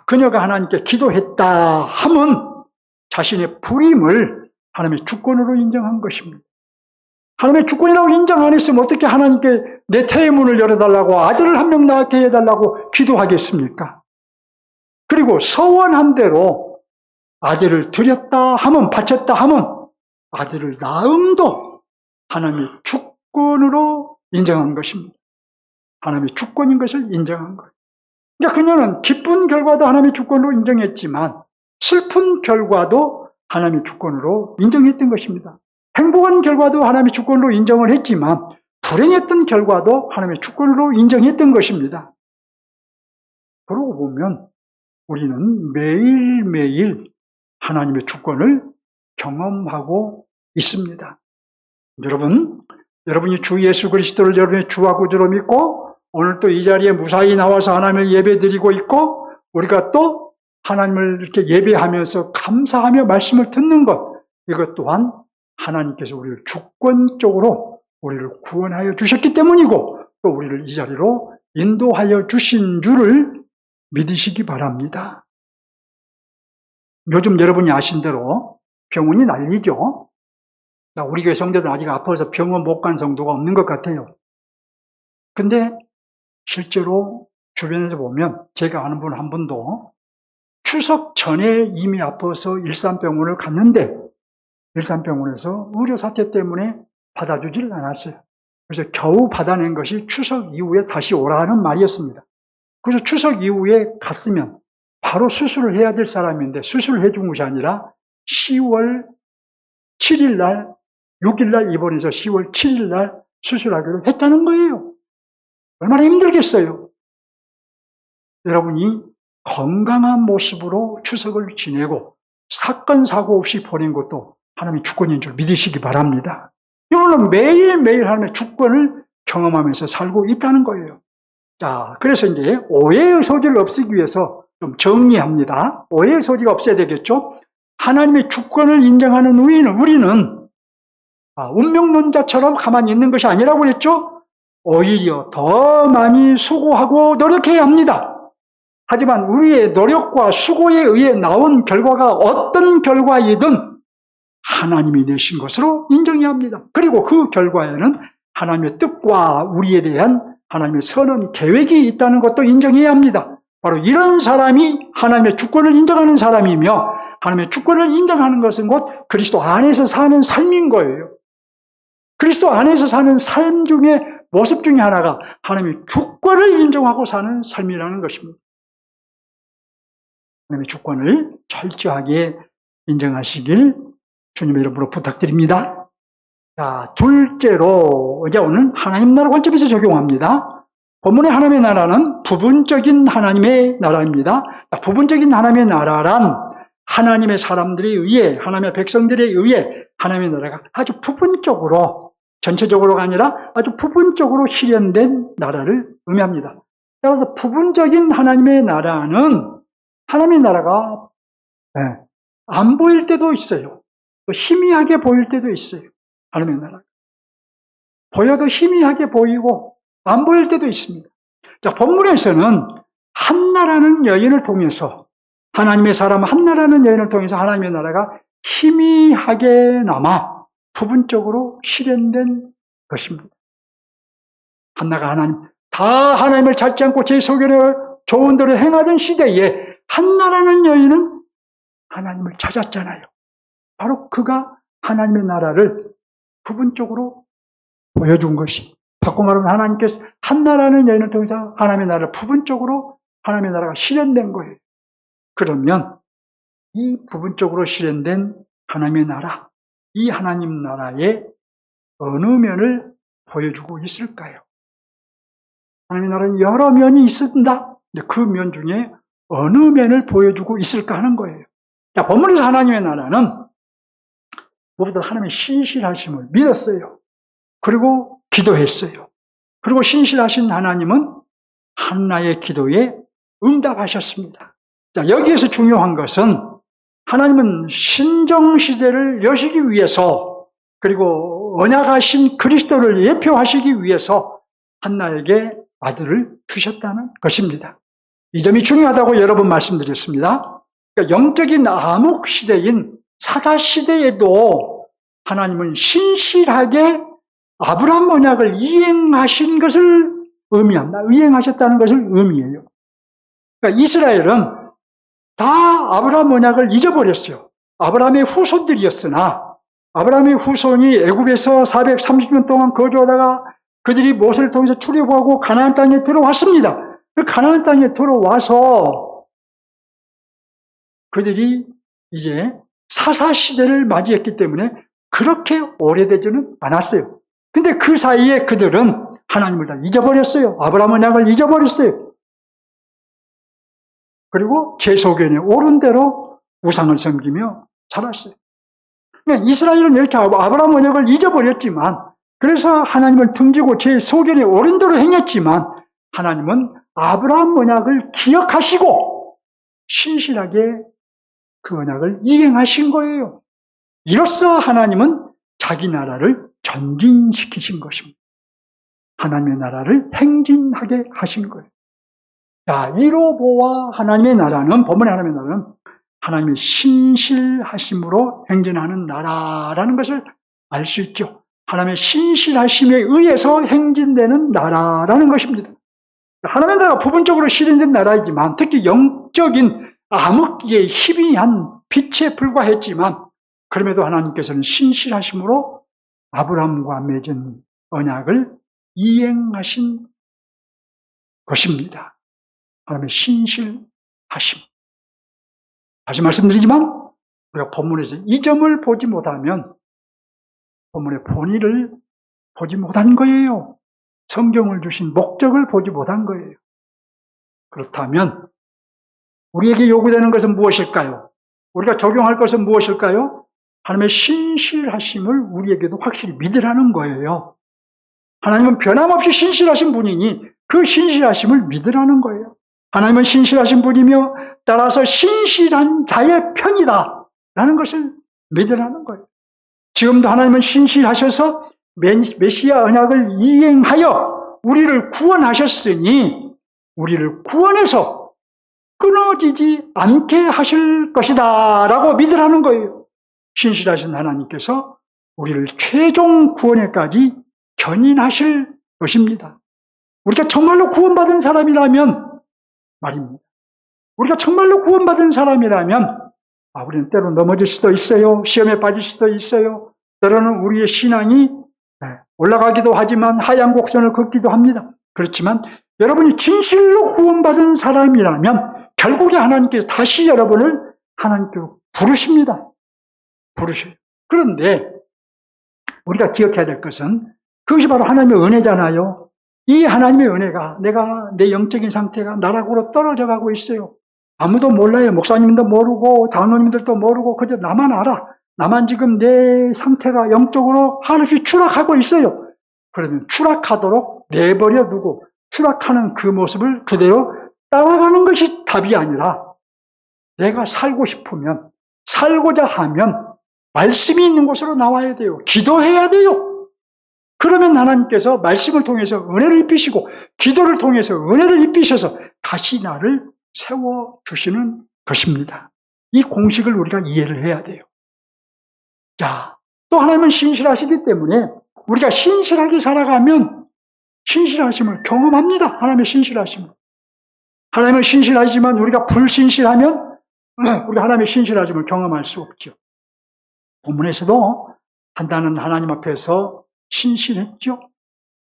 그녀가 하나님께 기도했다 하면 자신의 불임을 하나님의 주권으로 인정한 것입니다. 하나님의 주권이라고 인정 안 했으면 어떻게 하나님께 내 태의 문을 열어달라고, 아들을 한 명 낳게 해달라고 기도하겠습니까? 그리고 서원한 대로 아들을 드렸다 하면, 바쳤다 하면 아들을 낳음도 하나님의 주권으로 인정한 것입니다. 하나님의 주권인 것을 인정한 거예요. 그러니까 그녀는 기쁜 결과도 하나님의 주권으로 인정했지만 슬픈 결과도 하나님의 주권으로 인정했던 것입니다. 행복한 결과도 하나님의 주권으로 인정을 했지만 불행했던 결과도 하나님의 주권으로 인정했던 것입니다. 그러고 보면 우리는 매일매일 하나님의 주권을 경험하고 있습니다. 여러분이 주 예수 그리스도를 여러분의 주와 구주로 믿고 오늘 또 이 자리에 무사히 나와서 하나님을 예배드리고 있고 우리가 또 하나님을 이렇게 예배하면서 감사하며 말씀을 듣는 것, 이것 또한 하나님께서 우리를 주권적으로 우리를 구원하여 주셨기 때문이고 또 우리를 이 자리로 인도하여 주신 줄을 믿으시기 바랍니다. 요즘 여러분이 아신 대로 병원이 난리죠. 우리 교회 성도들은 아직 아파서 병원 못 간 성도가 없는 것 같아요. 근데 실제로 주변에서 보면 제가 아는 분 한 분도 추석 전에 이미 아파서 일산병원을 갔는데 일산병원에서 의료 사태 때문에 받아주질 않았어요. 그래서 겨우 받아낸 것이 추석 이후에 다시 오라는 말이었습니다. 그래서 추석 이후에 갔으면 바로 수술을 해야 될 사람인데 수술을 해준 것이 아니라 10월 7일 날, 6일 날 입원해서 10월 7일 날 수술하기로 했다는 거예요. 얼마나 힘들겠어요. 여러분이 건강한 모습으로 추석을 지내고 사건 사고 없이 보낸 것도 하나님의 주권인 줄 믿으시기 바랍니다. 여러분은 매일매일 하나님의 주권을 경험하면서 살고 있다는 거예요. 자, 그래서 이제 오해의 소지를 없애기 위해서 좀 정리합니다. 오해의 소지가 없어야 되겠죠. 하나님의 주권을 인정하는 우리는 운명론자처럼 가만히 있는 것이 아니라고 그랬죠. 오히려 더 많이 수고하고 노력해야 합니다. 하지만 우리의 노력과 수고에 의해 나온 결과가 어떤 결과이든 하나님이 내신 것으로 인정해야 합니다. 그리고 그 결과에는 하나님의 뜻과 우리에 대한 하나님의 선한 계획이 있다는 것도 인정해야 합니다. 바로 이런 사람이 하나님의 주권을 인정하는 사람이며, 하나님의 주권을 인정하는 것은 곧 그리스도 안에서 사는 삶인 거예요. 그리스도 안에서 사는 삶 중에 모습 중에 하나가 하나님의 주권을 인정하고 사는 삶이라는 것입니다. 하나님의 주권을 철저하게 인정하시길 주님의 이름으로 부탁드립니다. 자, 둘째로 이제 오늘 하나님 나라 관점에서 적용합니다. 본문의 하나님의 나라는 부분적인 하나님의 나라입니다. 부분적인 하나님의 나라란 하나님의 사람들에 의해, 하나님의 백성들에 의해 하나님의 나라가 아주 부분적으로, 전체적으로가 아니라 아주 부분적으로 실현된 나라를 의미합니다. 따라서 부분적인 하나님의 나라는 하나님의 나라가 안 보일 때도 있어요. 또 희미하게 보일 때도 있어요. 하나님의 나라. 보여도 희미하게 보이고 안 보일 때도 있습니다. 자, 본문에서는 한나라는 여인을 통해서, 하나님의 사람 한나라는 여인을 통해서 하나님의 나라가 희미하게나마 부분적으로 실현된 것입니다. 한나가 하나님을 찾지 않고 제 소견에 좋은 대로 행하던 시대에 한나라는 여인은 하나님을 찾았잖아요. 바로 그가 하나님의 나라를 부분적으로 보여준 것이, 바꿔 말하면 하나님께서 한나라는 여인을 통해서 하나님의 나라를 부분적으로, 하나님의 나라가 실현된 거예요. 그러면 이 부분적으로 실현된 하나님의 나라, 이 하나님 나라의 어느 면을 보여주고 있을까요? 하나님의 나라는 여러 면이 있습니다. 그 면 중에 어느 면을 보여주고 있을까 하는 거예요. 자, 본문에서 하나님의 나라는 무엇보다 하나님의 신실하심을 믿었어요. 그리고 기도했어요. 그리고 신실하신 하나님은 한나의 기도에 응답하셨습니다. 자, 여기에서 중요한 것은 하나님은 신정시대를 여시기 위해서, 그리고 언약하신 그리스도를 예표하시기 위해서 한나에게 아들을 주셨다는 것입니다. 이 점이 중요하다고 여러 번 말씀드렸습니다. 그러니까 영적인 암흑시대인 사사시대에도 하나님은 신실하게 아브라함 언약을 이행하신 것을 의미한다. 이행하셨다는 것을 의미해요. 그러니까 이스라엘은 다 아브라함 언약을 잊어버렸어요. 아브라함의 후손들이었으나 아브라함의 후손이 애굽에서 430년 동안 거주하다가 그들이 모세를 통해서 출애굽하고 가나안 땅에 들어왔습니다. 그 가나안 땅에 들어와서 그들이 이제 사사시대를 맞이했기 때문에 그렇게 오래되지는 않았어요. 근데 그 사이에 그들은 하나님을 다 잊어버렸어요. 아브라함 언약을 잊어버렸어요. 그리고 제 소견에 옳은 대로 우상을 섬기며 살았어요. 그러니까 이스라엘은 이렇게 아브라함 언약을 잊어버렸지만, 그래서 하나님을 등지고 제 소견에 옳은 대로 행했지만, 하나님은 아브라함 언약을 기억하시고 신실하게 그 언약을 이행하신 거예요. 이로써 하나님은 자기 나라를 전진시키신 것입니다. 하나님의 나라를 행진하게 하신 거예요. 자, 이로 보아 하나님의 나라는, 본문의 하나님의 나라는 하나님의 신실하심으로 행진하는 나라라는 것을 알 수 있죠. 하나님의 신실하심에 의해서 행진되는 나라라는 것입니다. 하나님의 나라가 부분적으로 실현된 나라이지만, 특히 영적인 암흑기의 희미한 빛에 불과했지만, 그럼에도 하나님께서는 신실하심으로 아브라함과 맺은 언약을 이행하신 것입니다. 하나님의 신실하심. 다시 말씀드리지만 우리가 본문에서 이 점을 보지 못하면 본문의 본의를 보지 못한 거예요. 성경을 주신 목적을 보지 못한 거예요. 그렇다면 우리에게 요구되는 것은 무엇일까요? 우리가 적용할 것은 무엇일까요? 하나님의 신실하심을 우리에게도 확실히 믿으라는 거예요. 하나님은 변함없이 신실하신 분이니 그 신실하심을 믿으라는 거예요. 하나님은 신실하신 분이며 따라서 신실한 자의 편이다 라는 것을 믿으라는 거예요. 지금도 하나님은 신실하셔서 메시아 언약을 이행하여 우리를 구원하셨으니 우리를 구원해서 끊어지지 않게 하실 것이다 라고 믿으라는 거예요. 신실하신 하나님께서 우리를 최종 구원에까지 견인하실 것입니다. 우리가 정말로 구원받은 사람이라면 말입니다. 우리가 정말로 구원받은 사람이라면 우리는 때로 넘어질 수도 있어요. 시험에 빠질 수도 있어요. 때로는 우리의 신앙이 올라가기도 하지만 하얀 곡선을 긋기도 합니다. 그렇지만 여러분이 진실로 구원받은 사람이라면 결국에 하나님께서 다시 여러분을 하나님께로 부르십니다. 부르셔요. 그런데 우리가 기억해야 될 것은 그것이 바로 하나님의 은혜잖아요. 이 하나님의 은혜가 내가 내 영적인 상태가 나락으로 떨어져 가고 있어요. 아무도 몰라요. 목사님도 모르고 장로님들도 모르고 그저 나만 알아. 나만 지금 내 상태가 영적으로 하나씩 추락하고 있어요. 그러면 추락하도록 내버려 두고 추락하는 그 모습을 그대로 따라가는 것이 답이 아니라 내가 살고 싶으면 살고자 하면 말씀이 있는 곳으로 나와야 돼요. 기도해야 돼요. 그러면 하나님께서 말씀을 통해서 은혜를 입히시고 기도를 통해서 은혜를 입히셔서 다시 나를 세워주시는 것입니다. 이 공식을 우리가 이해를 해야 돼요. 자, 또 하나님은 신실하시기 때문에 우리가 신실하게 살아가면 신실하심을 경험합니다. 하나님의 신실하심을. 하나님은 신실하지만 우리가 불신실하면 우리가 하나님의 신실하심을 경험할 수 없죠. 본문에서도 한나는 하나님 앞에서 신실했죠.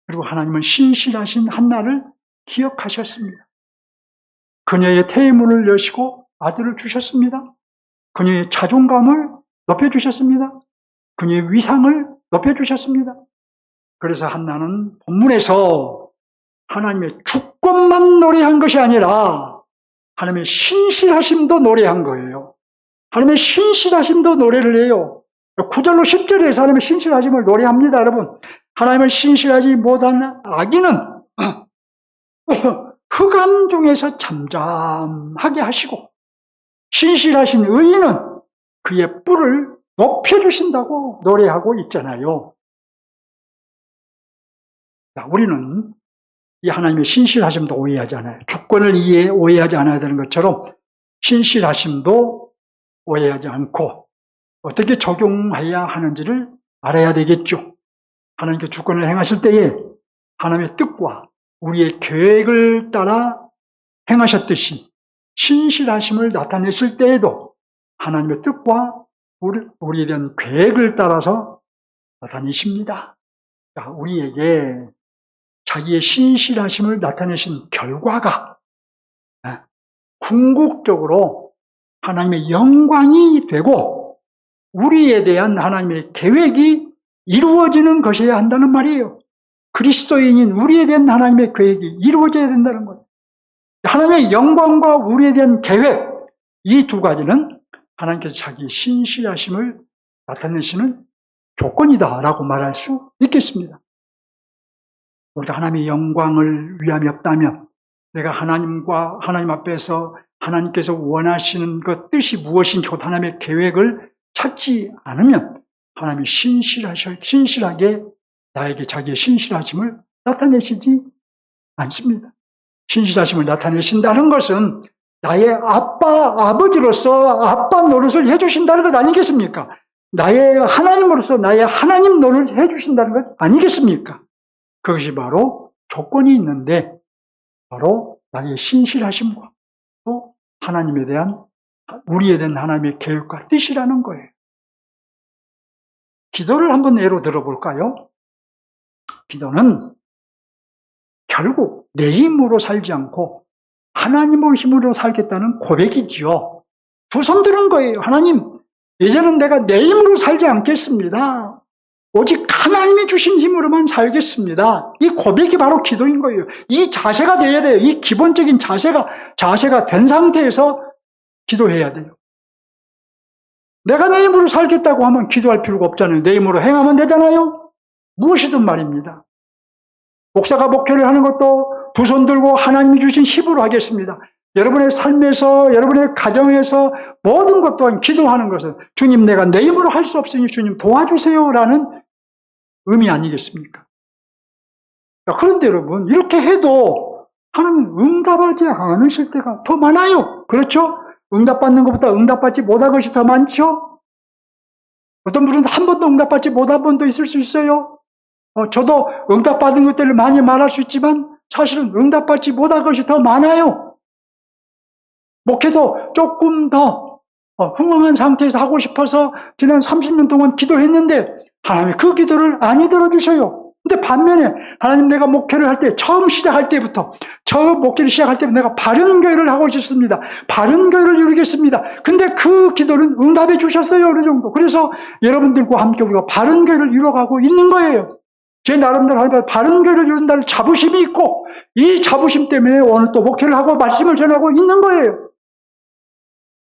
그리고 하나님은 신실하신 한나를 기억하셨습니다. 그녀의 태문을 여시고 아들을 주셨습니다. 그녀의 자존감을 높여주셨습니다. 그녀의 위상을 높여주셨습니다. 그래서 한나는 본문에서 하나님의 주권만 노래한 것이 아니라 하나님의 신실하심도 노래한 거예요. 하나님의 신실하심도 노래를 해요. 9절로 10절에서 하나님의 신실하심을 노래합니다. 여러분, 하나님을 신실하지 못한 악인은 흑암 중에서 잠잠하게 하시고 신실하신 의인은 그의 뿔을 높여주신다고 노래하고 있잖아요. 자, 우리는 이 하나님의 신실하심도 오해하지 않아요. 주권을 오해하지 않아야 되는 것처럼 신실하심도 오해하지 않고 어떻게 적용해야 하는지를 알아야 되겠죠. 하나님께 주권을 행하실 때에 하나님의 뜻과 우리의 계획을 따라 행하셨듯이 신실하심을 나타내실 때에도 하나님의 뜻과 우리에 대한 계획을 따라서 나타내십니다. 우리에게 자기의 신실하심을 나타내신 결과가 궁극적으로 하나님의 영광이 되고 우리에 대한 하나님의 계획이 이루어지는 것이어야 한다는 말이에요. 그리스도인인 우리에 대한 하나님의 계획이 이루어져야 된다는 거예요. 하나님의 영광과 우리에 대한 계획, 이 두 가지는 하나님께서 자기의 신실하심을 나타내시는 조건이다라고 말할 수 있겠습니다. 우리가 하나님의 영광을 위함이 없다면 내가 하나님 앞에서 하나님께서 원하시는 것 뜻이 무엇인지 하나님의 계획을 찾지 않으면 하나님이 신실하게 나에게 자기의 신실하심을 나타내시지 않습니다. 신실하심을 나타내신다는 것은 나의 아버지로서 아빠 노릇을 해주신다는 것 아니겠습니까? 나의 하나님으로서 나의 하나님 노릇을 해주신다는 것 아니겠습니까? 그것이 바로 조건이 있는데 바로 나의 신실하심과 또 하나님에 대한 우리에 대한 하나님의 계획과 뜻이라는 거예요. 기도를 한번 예로 들어볼까요? 기도는 결국 내 힘으로 살지 않고 하나님의 힘으로 살겠다는 고백이지요. 두 손 드는 거예요. 하나님, 이제는 내가 내 힘으로 살지 않겠습니다. 오직 하나님이 주신 힘으로만 살겠습니다. 이 고백이 바로 기도인 거예요. 이 자세가 돼야 돼요. 이 기본적인 자세가 된 상태에서 기도해야 돼요. 내가 내 힘으로 살겠다고 하면 기도할 필요가 없잖아요. 내 힘으로 행하면 되잖아요. 무엇이든 말입니다. 목사가 목회를 하는 것도 두 손 들고 하나님이 주신 힘으로 하겠습니다. 여러분의 삶에서, 여러분의 가정에서 모든 것 또한 기도하는 것은 주님, 내가 내 힘으로 할 수 없으니 주님 도와주세요라는 의미 아니겠습니까? 그런데 여러분, 이렇게 해도 하나님 응답하지 않으실 때가 더 많아요. 그렇죠? 응답받는 것보다 응답받지 못한 것이 더 많죠? 어떤 분은 한 번도 응답받지 못한 분도 있을 수 있어요. 저도 응답받은 것들을 많이 말할 수 있지만 사실은 응답받지 못한 것이 더 많아요. 목회도 조금 더 흥황한 상태에서 하고 싶어서 지난 30년 동안 기도했는데 하나님이 그 기도를 안 들어주셔요. 근데 반면에 하나님, 내가 목회를 할 때, 처음 시작할 때부터, 저 목회를 시작할 때부터 내가 바른 교회를 하고 싶습니다. 바른 교회를 이루겠습니다. 근데 그 기도는 응답해 주셨어요. 어느 정도. 그래서 여러분들과 함께 우리가 바른 교회를 이루어가고 있는 거예요. 제 나름대로 하나님 바른 교회를 이룬다는 자부심이 있고, 이 자부심 때문에 오늘 또 목회를 하고 말씀을 전하고 있는 거예요.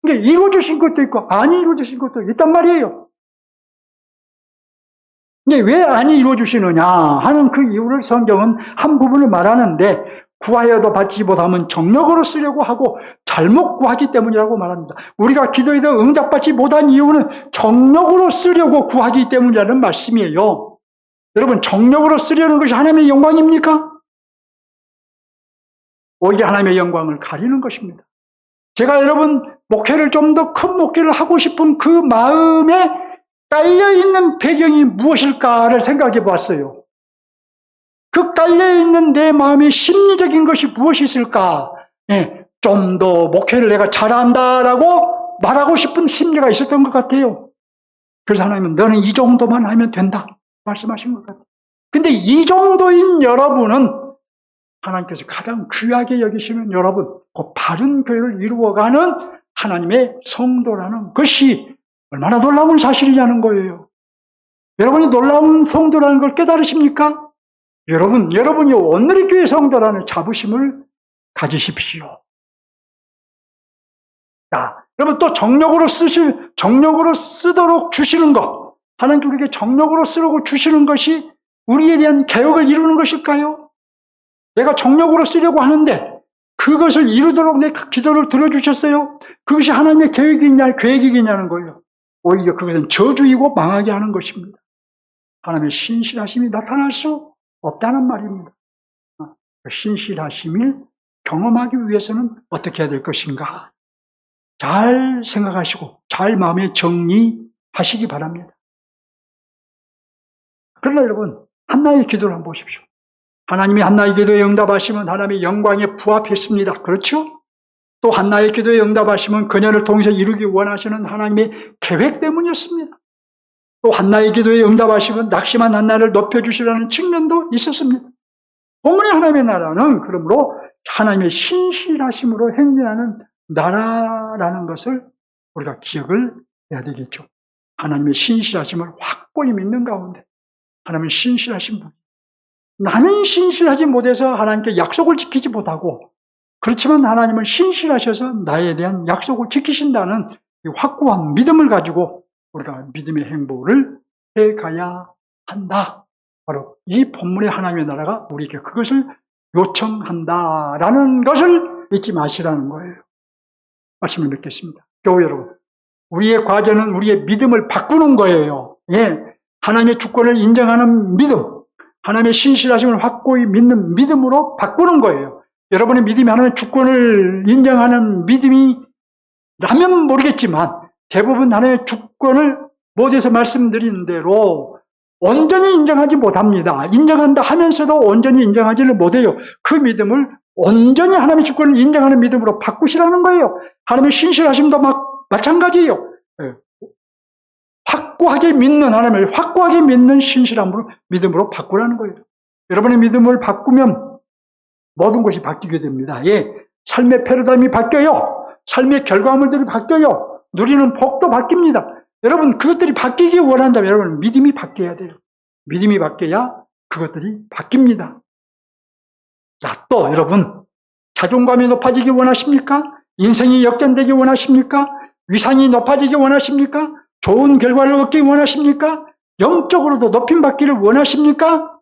그러니까 이루어주신 것도 있고 안 이루어주신 것도 있단 말이에요. 근데 왜 안 이루어주시느냐 하는 그 이유를 성경은 한 부분을 말하는데, 구하여도 받지 못하면 정력으로 쓰려고 하고 잘못 구하기 때문이라고 말합니다. 우리가 기도에도 응답받지 못한 이유는 정력으로 쓰려고 구하기 때문이라는 말씀이에요. 여러분, 정력으로 쓰려는 것이 하나님의 영광입니까? 오히려 하나님의 영광을 가리는 것입니다. 제가 여러분, 목회를 좀 더 큰 목회를 하고 싶은 그 마음에 깔려있는 배경이 무엇일까를 생각해 보았어요. 그 깔려있는 내 마음의 심리적인 것이 무엇이 있을까? 좀 더 목회를 내가 잘한다라고 말하고 싶은 심리가 있었던 것 같아요. 그래서 하나님은 너는 이 정도만 하면 된다 말씀하신 것 같아요. 근데 이 정도인 여러분은 하나님께서 가장 귀하게 여기시는 여러분, 그 바른 교회를 이루어가는 하나님의 성도라는 것이 얼마나 놀라운 사실이냐는 거예요. 여러분이 놀라운 성도라는 걸 깨달으십니까? 여러분이 오늘의 교회 성도라는 자부심을 가지십시오. 자, 여러분 또 정력으로 쓰도록 주시는 것, 하나님께 우리에게 정력으로 쓰려고 주시는 것이 우리에 대한 개혁을 이루는 것일까요? 내가 정력으로 쓰려고 하는데 그것을 이루도록 내 기도를 들어주셨어요? 그것이 하나님의 계획이냐는 거예요. 오히려 그것은 저주이고 망하게 하는 것입니다. 하나님의 신실하심이 나타날 수 없다는 말입니다. 신실하심을 경험하기 위해서는 어떻게 해야 될 것인가? 잘 생각하시고 잘 마음에 정리하시기 바랍니다. 그러나 여러분, 한나의 기도를 한번 보십시오. 하나님이 한나의 기도에 응답하시면 하나님의 영광에 부합했습니다. 그렇죠? 또 한나의 기도에 응답하시면 그녀를 통해서 이루기 원하시는 하나님의 계획 때문이었습니다. 또 한나의 기도에 응답하시면 낙심한 한나를 높여주시라는 측면도 있었습니다. 본문의 하나님의 나라는 그러므로 하나님의 신실하심으로 행진하는 나라라는 것을 우리가 기억을 해야 되겠죠. 하나님의 신실하심을 확고히 믿는 가운데 하나님의 신실하신 분, 나는 신실하지 못해서 하나님께 약속을 지키지 못하고, 그렇지만 하나님은 신실하셔서 나에 대한 약속을 지키신다는 확고한 믿음을 가지고 우리가 믿음의 행보를 해가야 한다. 바로 이 본문의 하나님의 나라가 우리에게 그것을 요청한다라는 것을 잊지 마시라는 거예요. 말씀을 맺겠습니다. 교회 여러분, 우리의 과제는 우리의 믿음을 바꾸는 거예요. 하나님의 주권을 인정하는 믿음, 하나님의 신실하심을 확고히 믿는 믿음으로 바꾸는 거예요. 여러분의 믿음이 하나님의 주권을 인정하는 믿음이라면 모르겠지만 대부분 하나님의 주권을 모두에서 말씀드린 대로 온전히 인정하지 못합니다. 인정한다 하면서도 온전히 인정하지를 못해요. 그 믿음을 온전히 하나님의 주권을 인정하는 믿음으로 바꾸시라는 거예요. 하나님의 신실하심도 마찬가지예요. 확고하게 믿는, 하나님을 확고하게 믿는 신실함으로 믿음으로 바꾸라는 거예요. 여러분의 믿음을 바꾸면 모든 것이 바뀌게 됩니다. 삶의 패러다임이 바뀌어요. 삶의 결과물들이 바뀌어요. 누리는 복도 바뀝니다. 여러분, 그것들이 바뀌기 원한다면 여러분 믿음이 바뀌어야 돼요. 믿음이 바뀌어야 그것들이 바뀝니다. 자, 또 여러분, 자존감이 높아지기 원하십니까? 인생이 역전되기 원하십니까? 위상이 높아지기 원하십니까? 좋은 결과를 얻기 원하십니까? 영적으로도 높임받기를 원하십니까?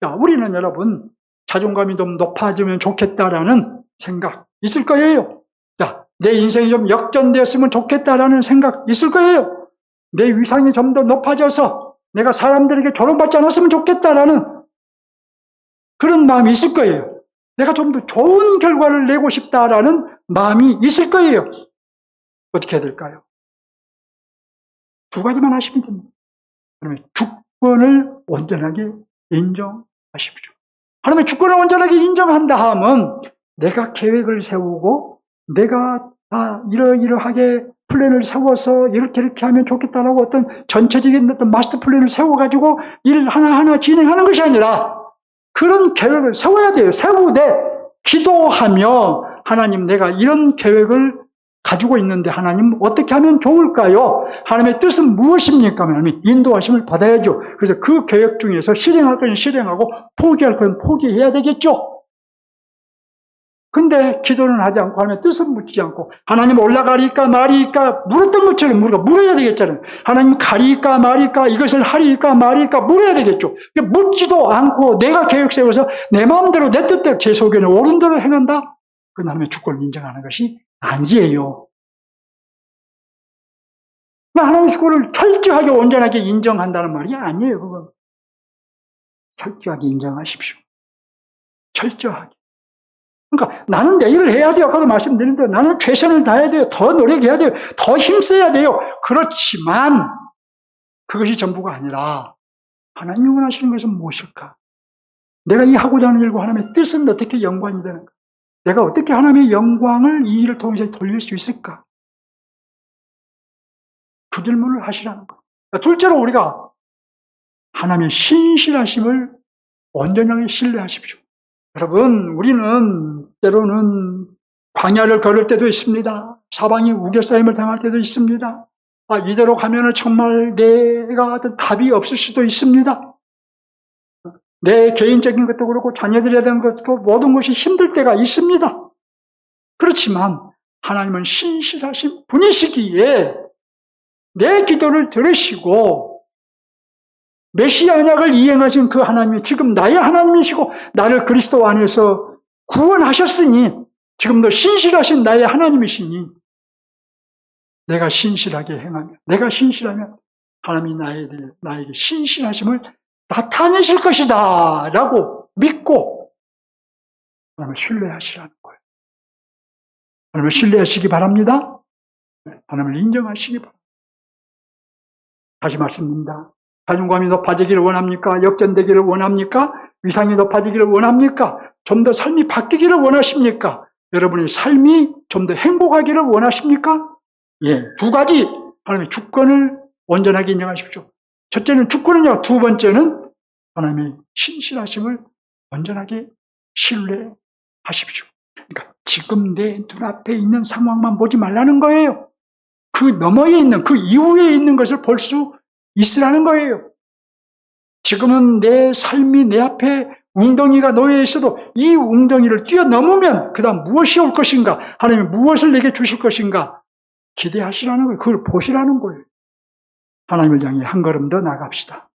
자, 우리는 여러분 자존감이 좀 높아지면 좋겠다라는 생각 있을 거예요. 자, 내 인생이 좀 역전되었으면 좋겠다라는 생각 있을 거예요. 내 위상이 좀 더 높아져서 내가 사람들에게 조롱받지 않았으면 좋겠다라는 그런 마음이 있을 거예요. 내가 좀 더 좋은 결과를 내고 싶다라는 마음이 있을 거예요. 어떻게 해야 될까요? 두 가지만 하시면 됩니다. 그러면 주권을 온전하게 인정하십시오. 하나님의 주권을 온전하게 인정한다 하면 내가 계획을 세우고 내가 이러이러하게 플랜을 세워서 이렇게 하면 좋겠다라고 어떤 전체적인 어떤 마스터 플랜을 세워가지고 일 하나하나 진행하는 것이 아니라 그런 계획을 세워야 돼요. 세우되 기도하며 하나님 내가 이런 계획을 가지고 있는데 하나님 어떻게 하면 좋을까요? 하나님의 뜻은 무엇입니까? 하나님 인도하심을 받아야죠. 그래서 그 계획 중에서 실행할 것은 실행하고 포기할 것은 포기해야 되겠죠. 근데 기도는 하지 않고 하나님의 뜻은 묻지 않고 하나님 올라가리까 말이까 물었던 것처럼 물어야 되겠잖아요. 하나님 가리까 말이까 이것을 하리까 말이까 물어야 되겠죠. 묻지도 않고 내가 계획 세워서 내 마음대로 내 뜻대로 제 속에는 옳은 대로 행한다? 그건 하나님의 주권을 인정하는 것이 아니에요. 하나님의 주권을 철저하게 온전하게 인정한다는 말이 아니에요. 그건 철저하게 인정하십시오. 철저하게. 그러니까 나는 내 일을 해야 돼요. 아까도 말씀드린 대로 나는 최선을 다해야 돼요. 더 노력해야 돼요. 더 힘써야 돼요. 그렇지만 그것이 전부가 아니라 하나님이 원하시는 것은 무엇일까? 내가 이 하고자 하는 일과 하나님의 뜻은 어떻게 연관이 되는가? 내가 어떻게 하나님의 영광을 이 일을 통해서 돌릴 수 있을까? 그 질문을 하시라는 거예요. 둘째로 우리가 하나님의 신실하심을 온전하게 신뢰하십시오. 여러분, 우리는 때로는 광야를 걸을 때도 있습니다. 사방이 우겨싸임을 당할 때도 있습니다. 이대로 가면은 정말 내가 어떤 답이 없을 수도 있습니다. 내 개인적인 것도 그렇고 자녀들에 대한 것도 모든 것이 힘들 때가 있습니다. 그렇지만 하나님은 신실하신 분이시기에 내 기도를 들으시고 메시아 언약을 이행하신 그 하나님이 지금 나의 하나님이시고 나를 그리스도 안에서 구원하셨으니 지금도 신실하신 나의 하나님이시니 내가 신실하게 행하면 내가 신실하면 하나님이 나에게 신실하심을 나타내실 것이다 라고 믿고 하나님을 신뢰하시라는 거예요. 하나님을 신뢰하시기 바랍니다. 하나님을 인정하시기 바랍니다. 다시 말씀드립니다. 자존감이 높아지기를 원합니까? 역전되기를 원합니까? 위상이 높아지기를 원합니까? 좀 더 삶이 바뀌기를 원하십니까? 여러분의 삶이 좀 더 행복하기를 원하십니까? 예, 두 가지 하나님의 주권을 온전하게 인정하십시오. 첫째는 주권이냐, 두 번째는 하나님의 신실하심을 온전하게 신뢰하십시오. 그러니까 지금 내 눈앞에 있는 상황만 보지 말라는 거예요. 그 너머에 있는, 그 이후에 있는 것을 볼 수 있으라는 거예요. 지금은 내 삶이 내 앞에 웅덩이가 놓여 있어도 이 웅덩이를 뛰어넘으면 그 다음 무엇이 올 것인가, 하나님이 무엇을 내게 주실 것인가 기대하시라는 거예요. 그걸 보시라는 거예요. 하나님을 향해 한 걸음 더 나갑시다.